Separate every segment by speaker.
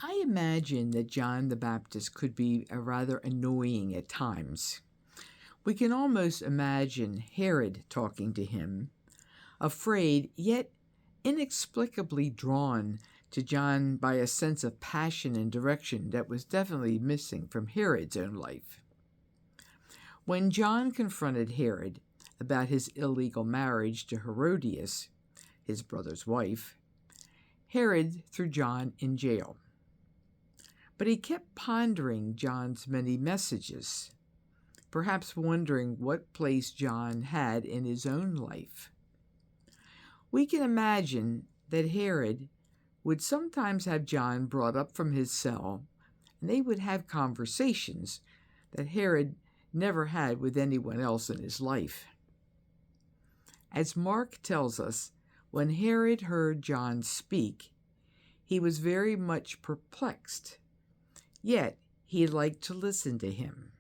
Speaker 1: I imagine that John the Baptist could be rather annoying at times. We can almost imagine Herod talking to him, afraid yet inexplicably drawn to John by a sense of passion and direction that was definitely missing from Herod's own life. When John confronted Herod about his illegal marriage to Herodias, his brother's wife, Herod threw John in jail. But he kept pondering John's many messages, perhaps wondering what place John had in his own life. We can imagine that Herod would sometimes have John brought up from his cell, and they would have conversations that Herod never had with anyone else in his life. As Mark tells us, when Herod heard John speak, he was very much perplexed, yet he liked to listen to him.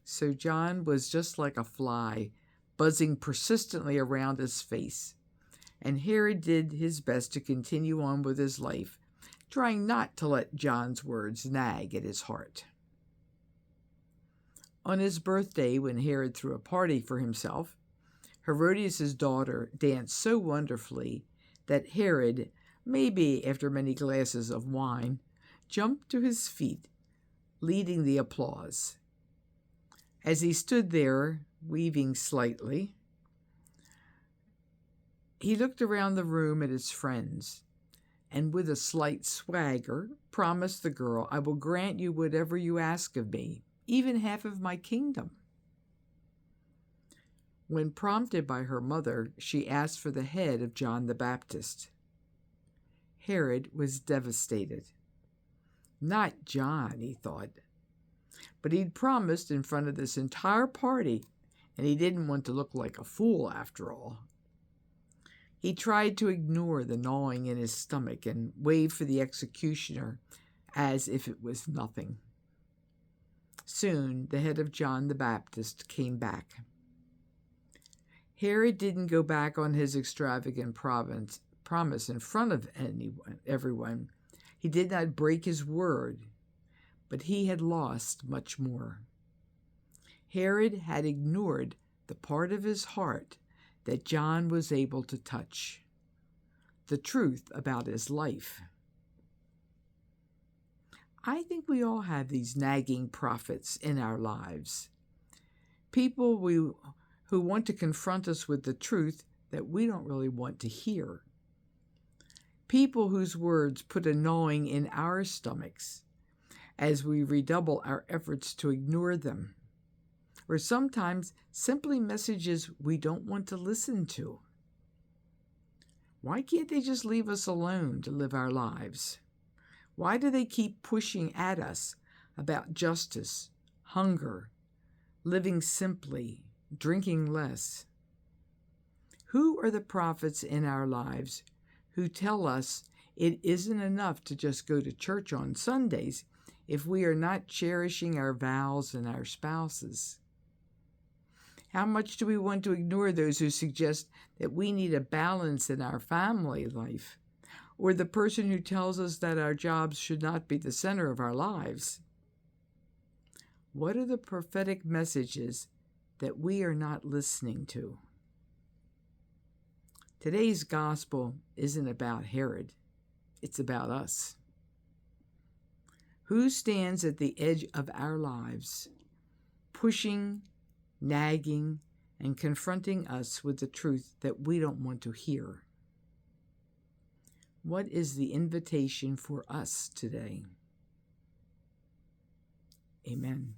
Speaker 1: So John was just like a fly, buzzing persistently around his face, and Herod did his best to continue on with his life, trying not to let John's words nag at his heart. On his birthday, when Herod threw a party for himself, Herodias' daughter danced so wonderfully that Herod, maybe after many glasses of wine, jumped to his feet, leading the applause. As he stood there, weaving slightly, he looked around the room at his friends, and with a slight swagger, promised the girl, "I will grant you whatever you ask of me, even half of my kingdom." When prompted by her mother, she asked for the head of John the Baptist. Herod was devastated. Not John, he thought. But he'd promised in front of this entire party, and he didn't want to look like a fool after all. He tried to ignore the gnawing in his stomach and waved for the executioner as if it was nothing. Soon the head of John the Baptist came back. Herod didn't go back on his extravagant promise in front of everyone. He did not break his word, but he had lost much more. Herod had ignored the part of his heart that John was able to touch, the truth about his life. I think we all have these nagging prophets in our lives, people who want to confront us with the truth that we don't really want to hear, people whose words put a gnawing in our stomachs as we redouble our efforts to ignore them, or sometimes simply messages we don't want to listen to. Why can't they just leave us alone to live our lives? Why do they keep pushing at us about justice, hunger, living simply, drinking less? Who are the prophets in our lives who tell us it isn't enough to just go to church on Sundays if we are not cherishing our vows and our spouses? How much do we want to ignore those who suggest that we need a balance in our family life, or the person who tells us that our jobs should not be the center of our lives? What are the prophetic messages that we are not listening to? Today's gospel isn't about Herod, it's about us. Who stands at the edge of our lives, pushing, nagging, and confronting us with the truth that we don't want to hear? What is the invitation for us today? Amen.